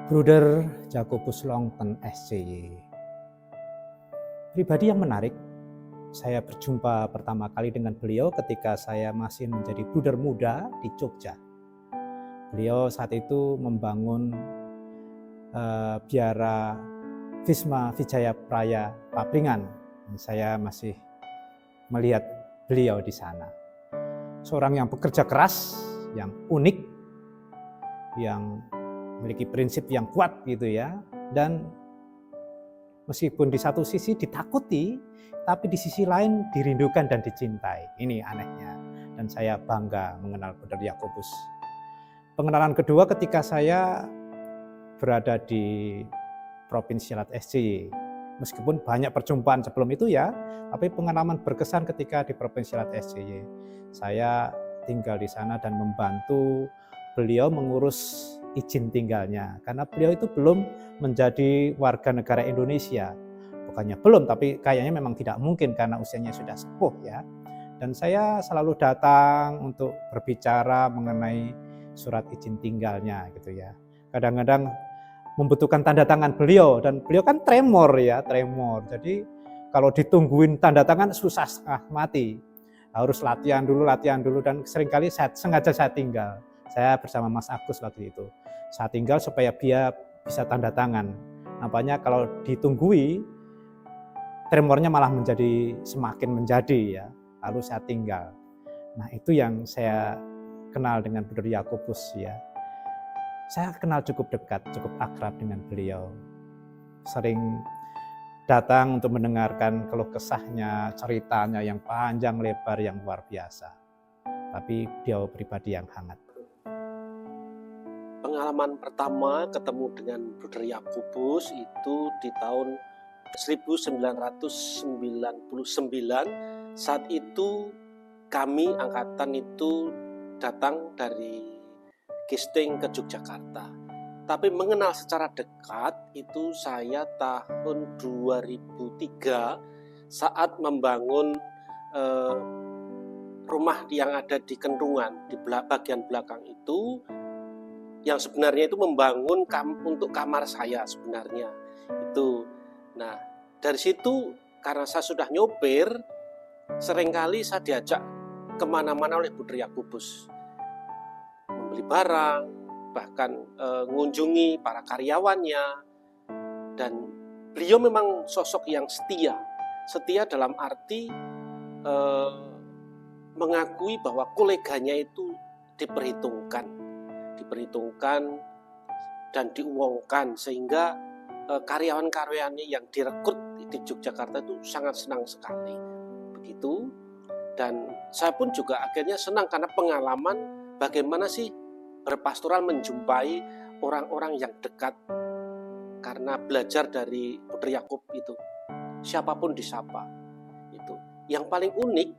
Bruder Jacobus Longton SCY. Pribadi yang menarik, saya berjumpa pertama kali dengan beliau ketika saya masih menjadi bruder muda di Jogja. Beliau saat itu membangun Biara Wisma Wijaya Praya Papringan. Saya masih melihat beliau di sana. Seorang yang bekerja keras, yang unik, yang memiliki prinsip yang kuat gitu ya, dan meskipun di satu sisi ditakuti, tapi di sisi lain dirindukan dan dicintai. Ini anehnya, dan saya bangga mengenal Bruder Jacobus. Pengenalan kedua ketika saya berada di Provinsialat SCY. Meskipun banyak perjumpaan sebelum itu ya, tapi pengalaman berkesan ketika di Provinsialat SCY. Saya tinggal di sana dan membantu beliau mengurus izin tinggalnya, karena beliau itu belum menjadi warga negara Indonesia. Bukannya belum, tapi kayaknya memang tidak mungkin karena usianya sudah sepuh ya. Dan saya selalu datang untuk berbicara mengenai surat izin tinggalnya gitu ya. Kadang-kadang membutuhkan tanda tangan beliau, dan beliau kan tremor. Jadi kalau ditungguin tanda tangan susah setengah mati. Harus latihan dulu, dan seringkali sengaja saya tinggal. Saya bersama Mas Agus waktu itu. Saya tinggal supaya dia bisa tanda tangan. Nampaknya kalau ditunggui, tremornya malah semakin menjadi ya. Lalu saya tinggal. Nah, itu yang saya kenal dengan Bruder Jacobus ya. Saya kenal cukup dekat, cukup akrab dengan beliau. Sering datang untuk mendengarkan keluh kesahnya, ceritanya yang panjang lebar, yang luar biasa. Tapi beliau pribadi yang hangat. Pengalaman pertama ketemu dengan Bruder Jacobus itu di tahun 1999. Saat itu kami angkatan itu datang dari casting ke Yogyakarta. Tapi mengenal secara dekat itu saya tahun 2003 saat membangun rumah yang ada di Kendungan, di bagian belakang itu, yang sebenarnya itu membangun untuk kamar saya sebenarnya itu. Nah, dari situ karena saya sudah nyopir, seringkali saya diajak kemana-mana oleh Bruder Jacobus, membeli barang, bahkan mengunjungi para karyawannya. Dan beliau memang sosok yang setia dalam arti mengakui bahwa koleganya itu diperhitungkan dan diuangkan, sehingga karyawan-karyawannya yang direkrut di Yogyakarta itu sangat senang sekali begitu. Dan saya pun juga akhirnya senang karena pengalaman bagaimana sih berpastoral, menjumpai orang-orang yang dekat, karena belajar dari Bruder Jakob itu siapapun disapa. Itu yang paling unik,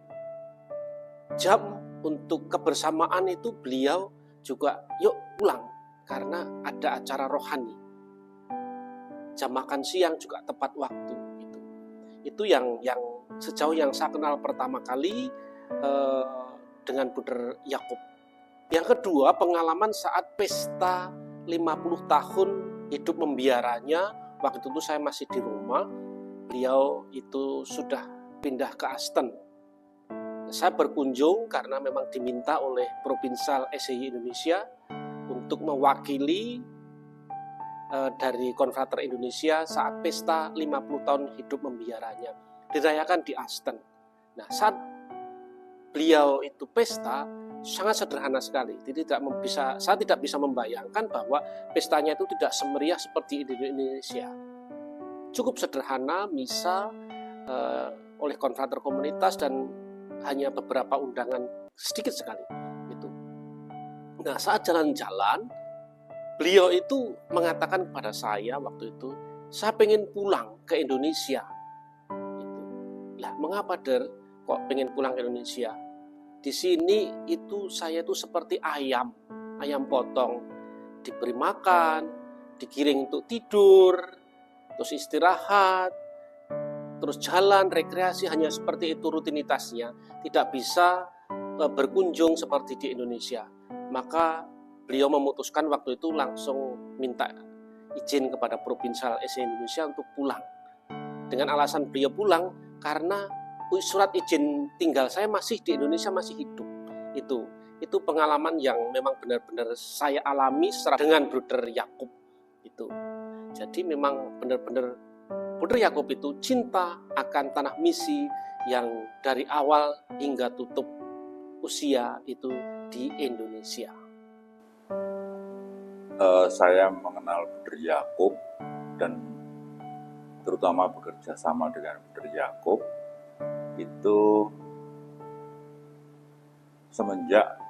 jam untuk kebersamaan itu beliau juga yuk pulang karena ada acara rohani. Jam makan siang juga tepat waktu. Itu yang sejauh yang saya kenal pertama kali dengan Bruder Jakob. Yang kedua, pengalaman saat pesta 50 tahun hidup membiaranya. Waktu itu saya masih di rumah, beliau itu sudah pindah ke Asten. Saya berkunjung karena memang diminta oleh Provinsial SCY Indonesia untuk mewakili dari Konfrater Indonesia saat pesta 50 tahun hidup membiaranya, dirayakan di Asten. Nah, saat beliau itu pesta sangat sederhana sekali. Saya tidak bisa membayangkan bahwa pestanya itu tidak semeriah seperti di Indonesia. Cukup sederhana, misa oleh konfrater komunitas dan hanya beberapa undangan sedikit sekali. Itu. Nah, saat jalan-jalan, beliau itu mengatakan kepada saya waktu itu, saya pengen pulang ke Indonesia. Itu. Lah, mengapa Der kok pengen pulang ke Indonesia? Di sini itu saya itu seperti ayam potong, diberi makan, digiring untuk tidur, terus istirahat, terus jalan, rekreasi, hanya seperti itu rutinitasnya. Tidak bisa berkunjung seperti di Indonesia. Maka beliau memutuskan waktu itu langsung minta izin kepada Provincial SI Indonesia untuk pulang. Dengan alasan beliau pulang karena surat izin tinggal saya masih di Indonesia, masih hidup. Itu pengalaman yang memang benar-benar saya alami secara dengan Bruder Yakub itu. Jadi memang benar-benar Bruder Yakub itu cinta akan tanah misi yang dari awal hingga tutup usia itu di Indonesia. Saya mengenal Bruder Yakub dan terutama bekerja sama dengan Bruder Yakub itu semenjak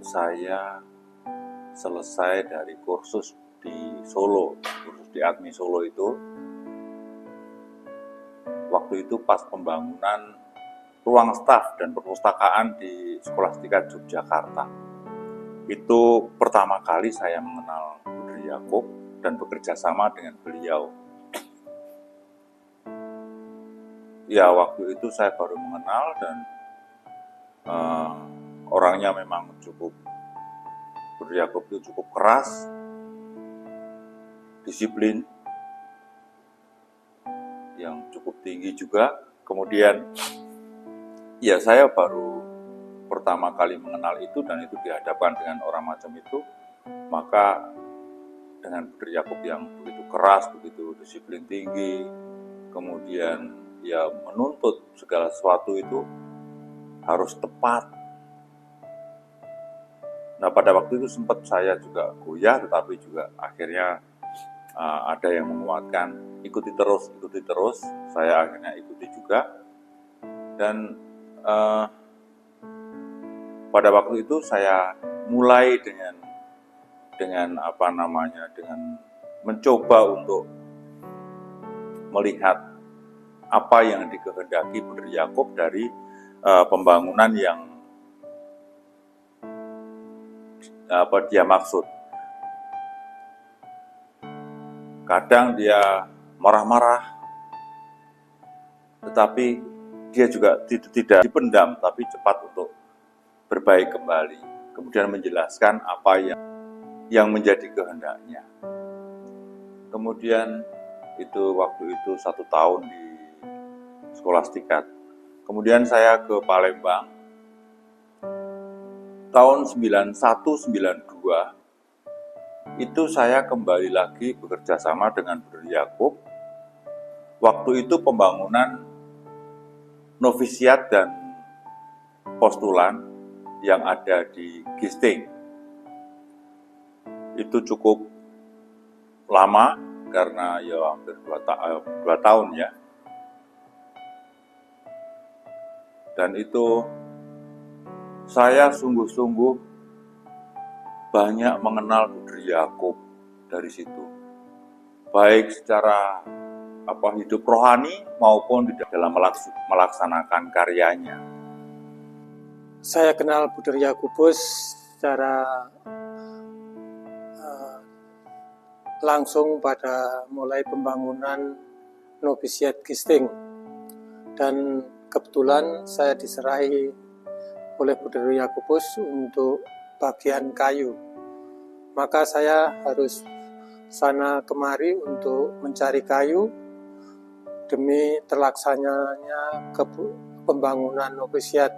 saya selesai dari kursus di Solo, kursus di Admi Solo itu. Waktu itu pas pembangunan ruang staf dan perpustakaan di Skolastika Yogyakarta. Itu pertama kali saya mengenal Bruder Yakub dan bekerja sama dengan beliau. Ya, waktu itu saya baru mengenal dan orangnya memang Bruder Yakub itu cukup keras, disiplin yang cukup tinggi juga. Kemudian ya saya baru pertama kali mengenal itu dan itu dihadapkan dengan orang macam itu, maka dengan Bruder Yakub yang begitu keras, begitu disiplin tinggi, kemudian ya menuntut segala sesuatu itu harus tepat. Nah, pada waktu itu sempat saya juga goyah, tetapi juga akhirnya ada yang menguatkan, ikuti terus. Saya akhirnya ikuti juga. Dan pada waktu itu saya mulai dengan mencoba untuk melihat apa yang dikehendaki Bruder Yakub dari pembangunan yang dia maksud. Kadang dia marah-marah, tetapi dia juga tidak dipendam, tapi cepat untuk berbaik kembali. Kemudian menjelaskan apa yang menjadi kehendaknya. Kemudian waktu itu 1 tahun di Skolastika. Kemudian saya ke Palembang tahun 91-92. Itu saya kembali lagi bekerja sama dengan Bruder Yakub. Waktu itu pembangunan novisiat dan postulan yang ada di Gisting. Itu cukup lama karena ya hampir 2 tahun ya. Dan itu saya sungguh-sungguh banyak mengenal Bruder Yakub dari situ. Baik secara hidup rohani maupun di dalam melaksanakan karyanya. Saya kenal Bruder Yakubus secara langsung pada mulai pembangunan novisiat Gisting, dan kebetulan saya diserahi oleh Bruder Yakubus untuk bagian kayu. Maka saya harus sana kemari untuk mencari kayu demi terlaksananya pembangunan novisiat.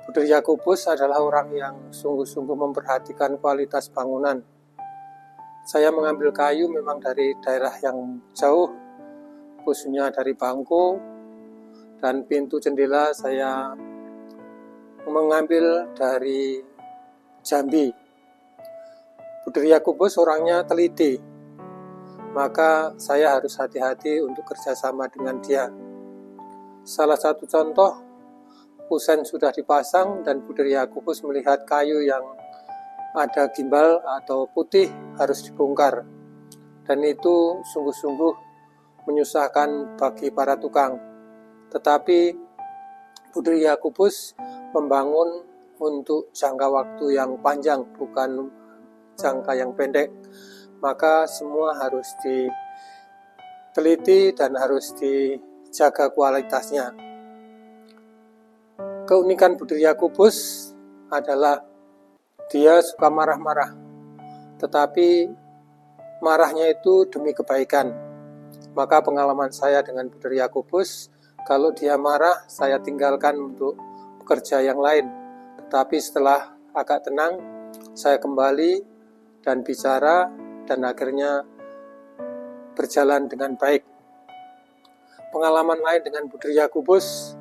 Bruder Yakubus adalah orang yang sungguh-sungguh memperhatikan kualitas bangunan. Saya mengambil kayu memang dari daerah yang jauh, khususnya dari Bangko, dan pintu jendela saya mengambil dari Jambi. Bruder Yakubus orangnya teliti, maka saya harus hati-hati untuk kerjasama dengan dia. Salah satu contoh, kusen sudah dipasang dan Bruder Yakubus melihat kayu yang ada gimbal atau putih harus dibongkar, dan itu sungguh-sungguh menyusahkan bagi para tukang. Tetapi Bruder Yakubus membangun untuk jangka waktu yang panjang, bukan jangka yang pendek. Maka semua harus diteliti dan harus dijaga kualitasnya. Keunikan Bruder Yakubus adalah dia suka marah-marah, tetapi marahnya itu demi kebaikan. Maka pengalaman saya dengan Buder Yakobus, kalau dia marah, saya tinggalkan untuk bekerja yang lain. Tetapi setelah agak tenang, saya kembali dan bicara, dan akhirnya berjalan dengan baik. Pengalaman lain dengan Buder Yakobus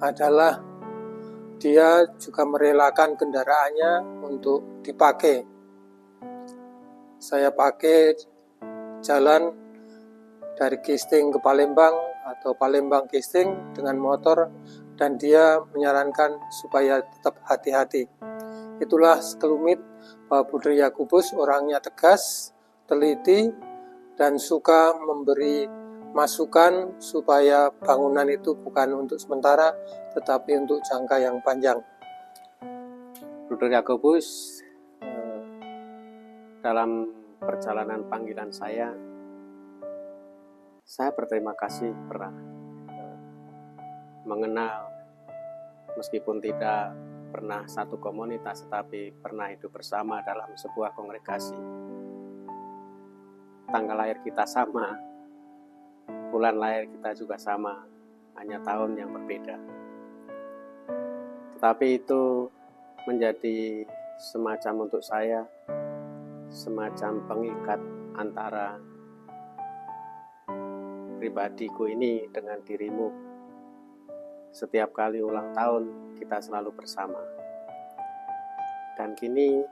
adalah dia juga merelakan kendaraannya untuk dipakai. Saya pakai jalan dari Kisting ke Palembang atau Palembang Kisting dengan motor, dan dia menyarankan supaya tetap hati-hati. Itulah sekelumit bahwa Buder Yakobus orangnya tegas, teliti, dan suka memberi masukan supaya bangunan itu bukan untuk sementara, tetapi untuk jangka yang panjang. Buder Yakobus dalam perjalanan panggilan saya berterima kasih pernah mengenal, meskipun tidak pernah satu komunitas, tetapi pernah hidup bersama dalam sebuah kongregasi. Tanggal lahir kita sama, bulan lahir kita juga sama, hanya tahun yang berbeda. Tetapi itu menjadi semacam untuk saya, semacam pengikat antara pribadiku ini dengan dirimu. Setiap kali ulang tahun kita selalu bersama. Dan kini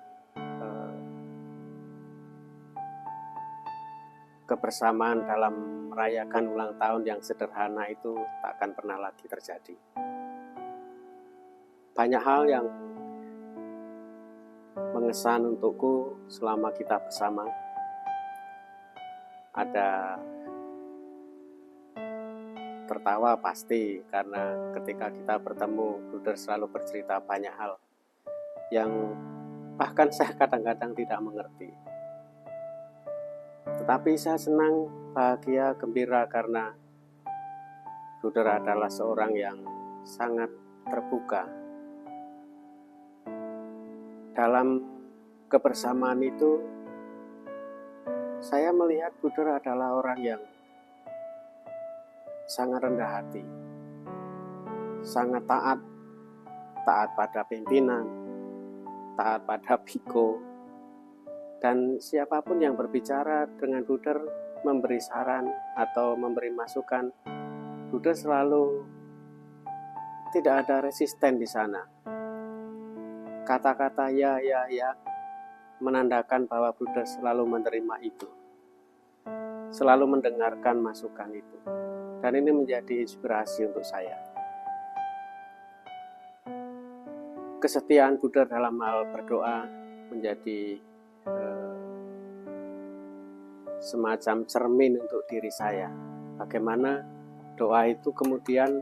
kebersamaan dalam merayakan ulang tahun yang sederhana itu tak akan pernah lagi terjadi. Banyak hal yang mengesan untukku selama kita bersama. Ada tertawa pasti, karena ketika kita bertemu, Buder selalu bercerita banyak hal yang bahkan saya kadang-kadang tidak mengerti. Tetapi saya senang, bahagia, gembira karena Buder adalah seorang yang sangat terbuka. Dalam kebersamaan itu, saya melihat Buder adalah orang yang sangat rendah hati, sangat taat pada pimpinan, taat pada biko, dan siapapun yang berbicara dengan Buder, memberi saran atau memberi masukan, Buder selalu tidak ada resisten di sana. Kata-kata ya menandakan bahwa Buder selalu menerima itu, selalu mendengarkan masukan itu, dan ini menjadi inspirasi untuk saya. Kesetiaan Buder dalam hal berdoa menjadi semacam cermin untuk diri saya. Bagaimana doa itu kemudian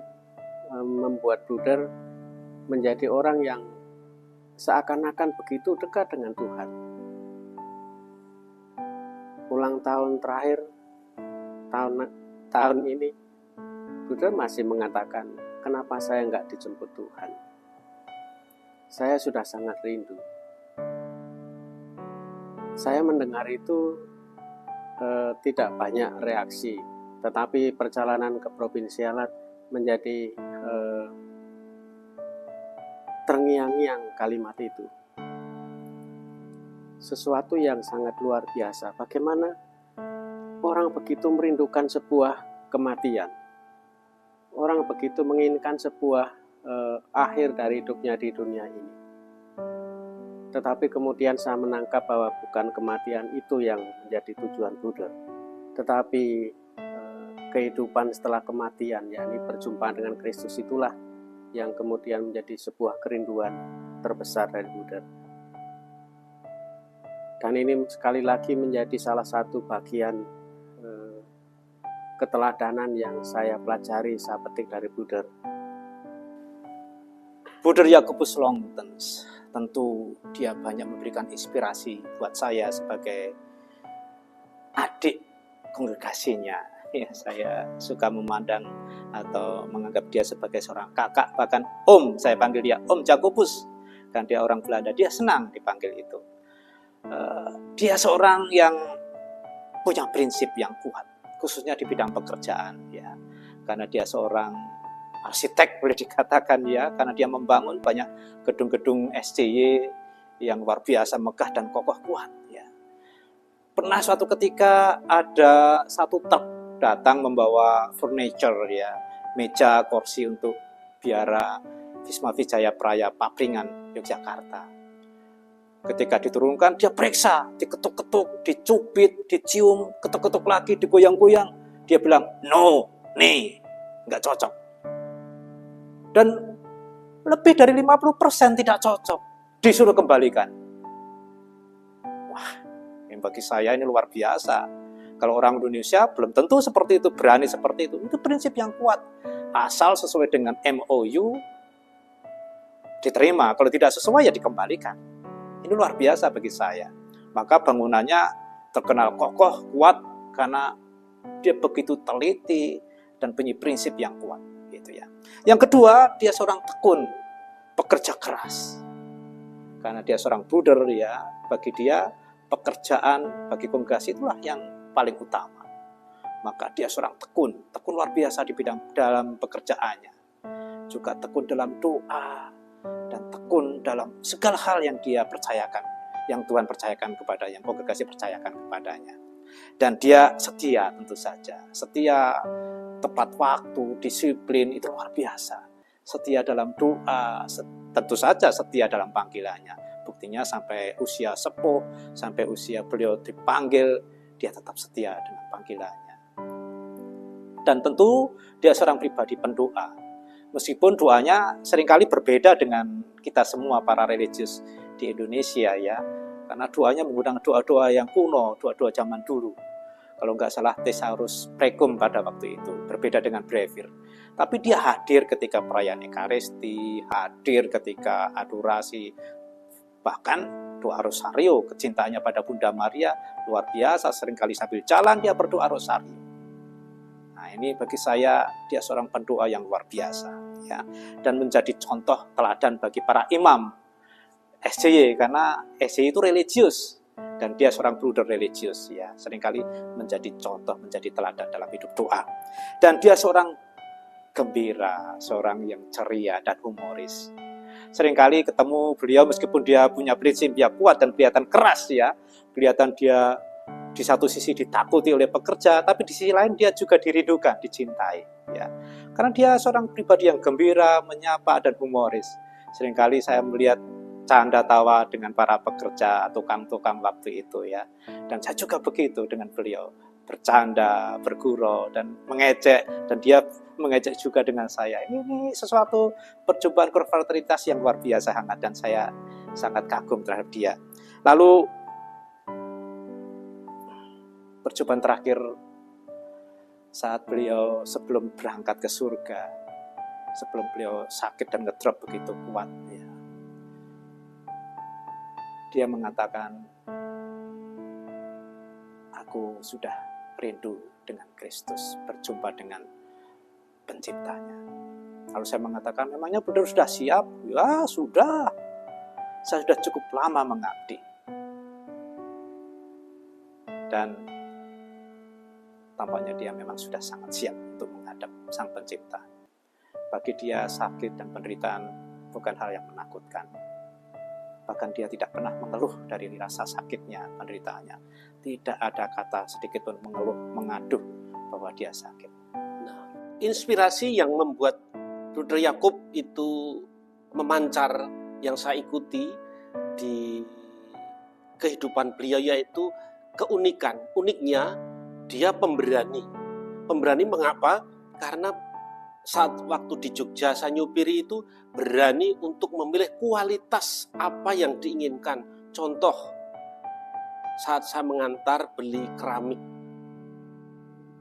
membuat Buder menjadi orang yang seakan-akan begitu dekat dengan Tuhan. Ulang tahun terakhir tahun ini, Buder masih mengatakan, kenapa saya enggak dijemput Tuhan? Saya sudah sangat rindu. Saya mendengar itu tidak banyak reaksi, tetapi perjalanan ke Provinsialat menjadi terngiang-ngiang kalimat itu. Sesuatu yang sangat luar biasa. Bagaimana orang begitu merindukan sebuah kematian. Orang begitu menginginkan sebuah akhir dari hidupnya di dunia ini. Tetapi kemudian saya menangkap bahwa bukan kematian itu yang menjadi tujuan Buder, tetapi kehidupan setelah kematian, yakni perjumpaan dengan Kristus, itulah yang kemudian menjadi sebuah kerinduan terbesar dari Buder. Dan ini sekali lagi menjadi salah satu bagian keteladanan yang saya pelajari, saya petik dari Buder. Buder Yakobus Longtens, tentu dia banyak memberikan inspirasi buat saya sebagai adik kongregasinya. Ya, saya suka memandang atau menganggap dia sebagai seorang kakak, bahkan Om, saya panggil dia Om Jakobus, kan dia orang Belanda, dia senang dipanggil itu. Dia seorang yang punya prinsip yang kuat, khususnya di bidang pekerjaan ya. Karena dia seorang arsitek boleh dikatakan ya, karena dia membangun banyak gedung-gedung SCY yang luar biasa megah dan kokoh kuat ya. Pernah suatu ketika ada satu truk datang membawa furniture ya, meja, kursi untuk biara Wisma Wijaya Praya Papringan, Yogyakarta. Ketika diturunkan, dia periksa, diketuk-ketuk, dicubit, dicium, ketuk-ketuk lagi, digoyang-goyang. Dia bilang, no, nih, nggak cocok. Dan lebih dari 50% tidak cocok, disuruh kembalikan. Wah, yang bagi saya ini luar biasa. Kalau orang Indonesia belum tentu seperti itu, berani seperti itu. Itu prinsip yang kuat. Asal sesuai dengan MOU, diterima. Kalau tidak sesuai, ya dikembalikan. Ini luar biasa bagi saya. Maka bangunannya terkenal kokoh, kuat, karena dia begitu teliti dan punya prinsip yang kuat. Gitu ya. Yang kedua, dia seorang tekun, pekerja keras. Karena dia seorang bruder ya, bagi dia pekerjaan, bagi kongregasi itulah yang paling utama. Maka dia seorang tekun luar biasa di bidang dalam pekerjaannya. Juga tekun dalam doa, dan tekun dalam segala hal yang dia percayakan, yang Tuhan percayakan kepadanya, yang kongregasi percayakan kepadanya. Dan dia setia tentu saja, setia tepat waktu, disiplin, itu luar biasa. Setia dalam doa, tentu saja setia dalam panggilannya. Buktinya sampai usia sepuh, sampai usia beliau dipanggil, dia tetap setia dengan panggilannya. Dan tentu dia seorang pribadi pendoa. Meskipun doanya seringkali berbeda dengan kita semua para religius di Indonesia ya. Karena doanya menggunakan doa-doa yang kuno, doa-doa zaman dulu. Kalau nggak salah Thesaurus Precum pada waktu itu, berbeda dengan Brevir. Tapi dia hadir ketika perayaan Ekaristi, hadir ketika adorasi, bahkan doa rosario, kecintaannya pada Bunda Maria, luar biasa, seringkali sambil jalan dia berdoa rosario. Nah ini bagi saya dia seorang pendoa yang luar biasa ya, dan menjadi contoh teladan bagi para imam SCY, karena SCY itu religius dan dia seorang bruder religius ya, seringkali menjadi contoh, menjadi teladan dalam hidup doa. Dan dia seorang gembira, seorang yang ceria dan humoris. Seringkali ketemu beliau meskipun dia punya prinsip yang kuat dan kelihatan keras ya, kelihatan dia di satu sisi ditakuti oleh pekerja, tapi di sisi lain dia juga dirindukan, dicintai. Ya. Karena dia seorang pribadi yang gembira, menyapa, dan humoris. Seringkali saya melihat canda tawa dengan para pekerja, tukang-tukang waktu itu. Ya. Dan saya juga begitu dengan beliau. Bercanda, bergurau, dan mengejek. Dan dia mengejek juga dengan saya. Ini sesuatu perjumpaan konfraternitas yang luar biasa hangat, dan saya sangat kagum terhadap dia. Lalu, perjumpaan terakhir saat beliau sebelum berangkat ke surga, sebelum beliau sakit dan ngedrop begitu kuat ya. Dia mengatakan, aku sudah rindu dengan Kristus, berjumpa dengan penciptanya. Lalu saya mengatakan, memangnya benar sudah siap? Ya sudah, saya sudah cukup lama mengabdi. Dan tampaknya dia memang sudah sangat siap untuk menghadap Sang Pencipta. Bagi dia sakit dan penderitaan bukan hal yang menakutkan. Bahkan dia tidak pernah mengeluh dari rasa sakitnya, penderitaannya. Tidak ada kata sedikit pun mengeluh, mengaduh bahwa dia sakit. Nah, inspirasi yang membuat Bruder Yakub itu memancar yang saya ikuti di kehidupan beliau yaitu keunikan. Uniknya dia pemberani. Pemberani mengapa? Karena saat waktu di Jogja saya nyupiri itu berani untuk memilih kualitas apa yang diinginkan. Contoh, saat saya mengantar beli keramik,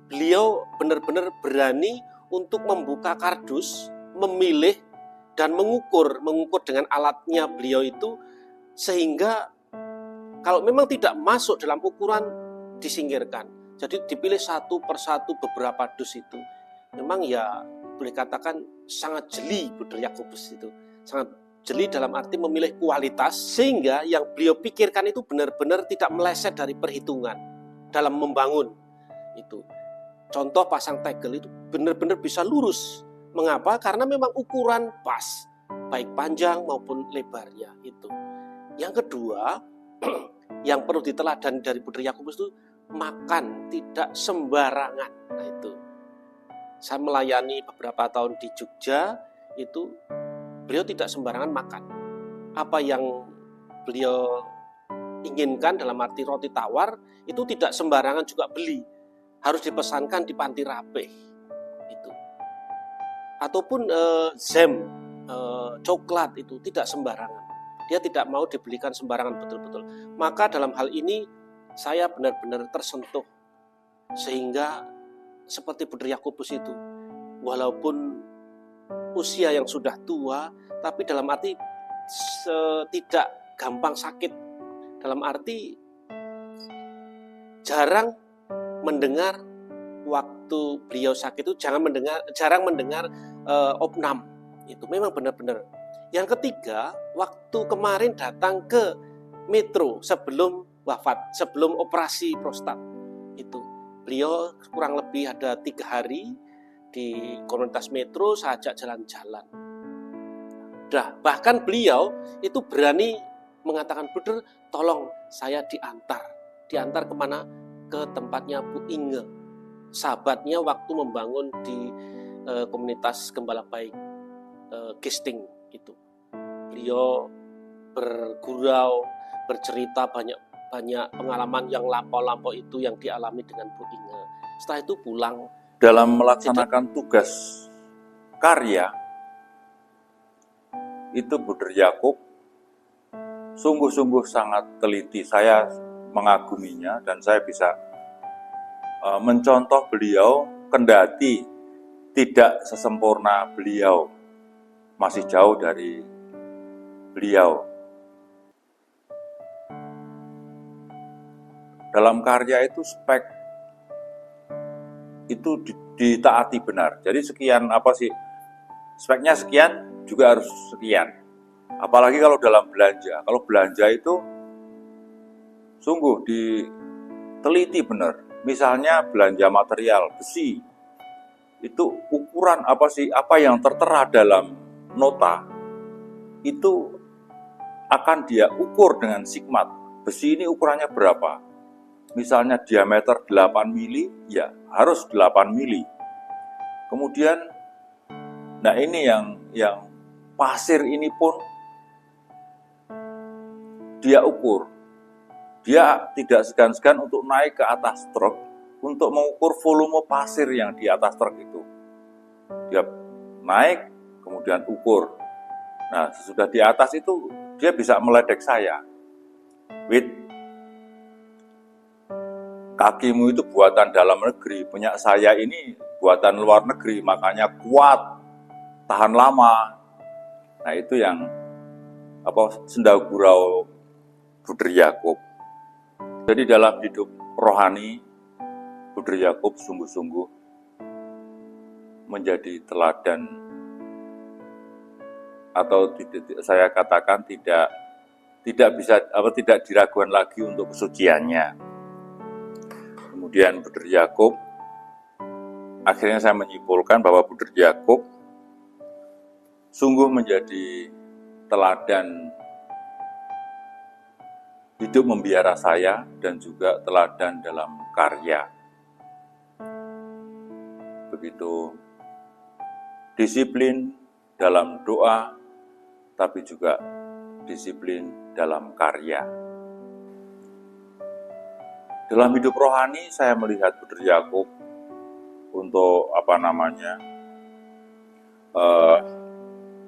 beliau benar-benar berani untuk membuka kardus, memilih dan mengukur dengan alatnya beliau itu, sehingga kalau memang tidak masuk dalam ukuran disingkirkan. Jadi dipilih satu persatu beberapa dus itu. Memang ya boleh katakan sangat jeli Bruder Yakobus itu. Sangat jeli dalam arti memilih kualitas, sehingga yang beliau pikirkan itu benar-benar tidak meleset dari perhitungan dalam membangun itu. Contoh pasang tegel itu benar-benar bisa lurus. Mengapa? Karena memang ukuran pas, baik panjang maupun lebarnya itu. Yang kedua, yang perlu diteladani dari Buder Yakobus itu makan tidak sembarangan. Nah itu, saya melayani beberapa tahun di Jogja itu. Beliau tidak sembarangan makan. Apa yang beliau inginkan dalam arti roti tawar itu tidak sembarangan juga beli. Harus dipesankan di panti rapih. Itu. Ataupun jam, coklat itu tidak sembarangan. Dia tidak mau dibelikan sembarangan betul-betul. Maka dalam hal ini saya benar-benar tersentuh. Sehingga seperti Buder Yakobus itu, walaupun usia yang sudah tua, tapi dalam arti tidak gampang sakit. Dalam arti jarang mendengar waktu beliau sakit itu jarang mendengar opnam. Itu memang benar-benar. Yang ketiga, waktu kemarin datang ke Metro sebelum wafat, sebelum operasi prostat. Itu beliau kurang lebih ada 3 hari di komunitas Metro, saya ajak jalan-jalan. Bahkan beliau itu berani mengatakan, Buder, tolong saya diantar kemana? Ke tempatnya Bu Inge, sahabatnya waktu membangun di komunitas Gembala Baik Gisting itu. Beliau bergurau, bercerita banyak pengalaman yang lampau-lampau itu yang dialami dengan Bu Inge. Setelah itu pulang. Dalam melaksanakan tugas karya, itu Buder Yakob sungguh-sungguh sangat teliti. Saya mengaguminya dan saya bisa mencontoh beliau, kendati tidak sesempurna beliau, masih jauh dari beliau. Dalam karya itu spek itu ditaati benar. Jadi sekian speknya sekian juga harus sekian. Apalagi kalau dalam belanja. Kalau belanja itu sungguh diteliti benar. Misalnya belanja material besi, itu ukuran apa yang tertera dalam nota itu akan dia ukur dengan sigmat. Besi ini ukurannya berapa? Misalnya diameter 8 mili, ya harus 8 mili. Kemudian, nah ini yang pasir ini pun dia ukur. Dia tidak segan-segan untuk naik ke atas truk untuk mengukur volume pasir yang di atas truk itu. Dia naik, kemudian ukur. Nah, sesudah di atas itu dia bisa meledek saya. Wit, kakimu itu buatan dalam negeri, punya saya ini buatan luar negeri, makanya kuat, tahan lama. Nah itu yang senda gurau Buder Yakob. Jadi dalam hidup rohani, Buder Yakob sungguh-sungguh menjadi teladan, atau saya katakan tidak diragukan lagi untuk kesuciannya. Kemudian Buder Yakob, akhirnya saya menyimpulkan bahwa Buder Yakob sungguh menjadi teladan hidup membiara saya dan juga teladan dalam karya. Begitu disiplin dalam doa, tapi juga disiplin dalam karya. Dalam hidup rohani saya melihat Buder Yakob untuk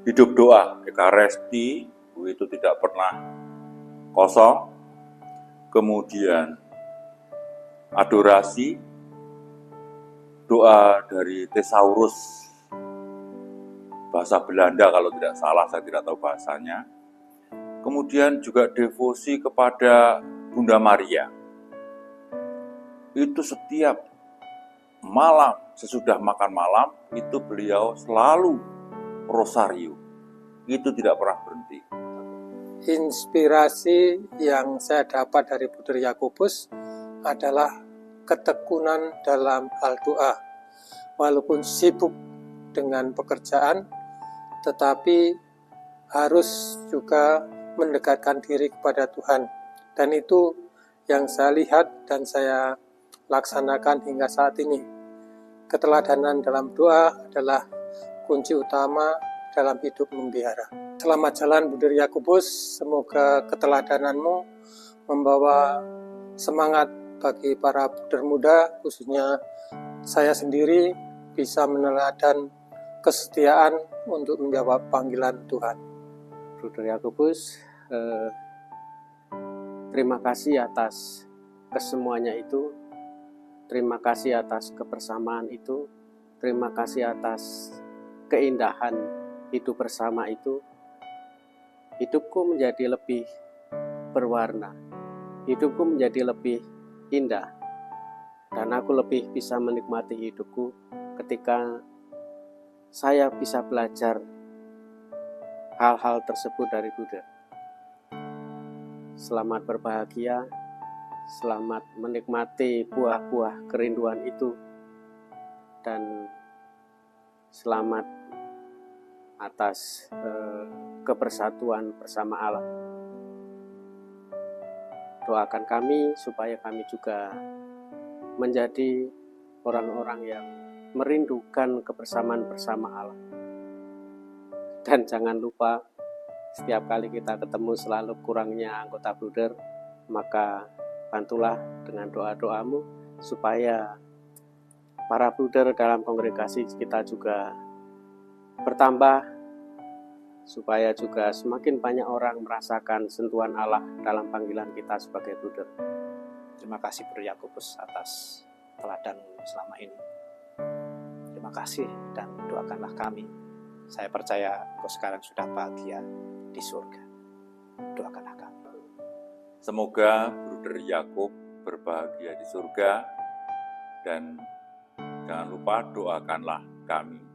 hidup doa, Ekaristi itu tidak pernah kosong. Kemudian adorasi, doa dari Thesaurus, bahasa Belanda kalau tidak salah, saya tidak tahu bahasanya. Kemudian juga devosi kepada Bunda Maria. Itu setiap malam, sesudah makan malam, itu beliau selalu rosario. itu tidak pernah berhenti. Inspirasi yang saya dapat dari Bruder Yakobus adalah ketekunan dalam hal doa. Walaupun sibuk dengan pekerjaan, tetapi harus juga mendekatkan diri kepada Tuhan. Dan itu yang saya lihat dan saya laksanakan hingga saat ini. Keteladanan dalam doa adalah kunci utama dalam hidup membihara. Selamat jalan Bruder Yakobus, semoga keteladananmu membawa semangat bagi para bruder muda, khususnya saya sendiri bisa meneladan kesetiaan untuk menjawab panggilan Tuhan. Bruder Yakobus, terima kasih atas kesemuanya itu, terima kasih atas kebersamaan itu, terima kasih atas keindahan hidup bersama itu. Hidupku menjadi lebih berwarna, hidupku menjadi lebih indah, dan aku lebih bisa menikmati hidupku ketika saya bisa belajar hal-hal tersebut dari Buddha. Selamat berbahagia, selamat menikmati buah-buah kerinduan itu, dan selamat atas kebersatuan bersama Allah. Doakan kami supaya kami juga menjadi orang-orang yang merindukan kebersamaan bersama Allah. Dan jangan lupa, setiap kali kita ketemu selalu kurangnya anggota bruder, maka bantulah dengan doa-doamu supaya para bruder dalam kongregasi kita juga bertambah, supaya juga semakin banyak orang merasakan sentuhan Allah dalam panggilan kita sebagai bruder. Terima kasih Bruder Yakobus atas teladan selama ini. Terima kasih dan doakanlah kami. Saya percaya engkau sekarang sudah bahagia di surga. Doakanlah kami. Semoga Bruder Yakob berbahagia di surga, dan jangan lupa doakanlah kami.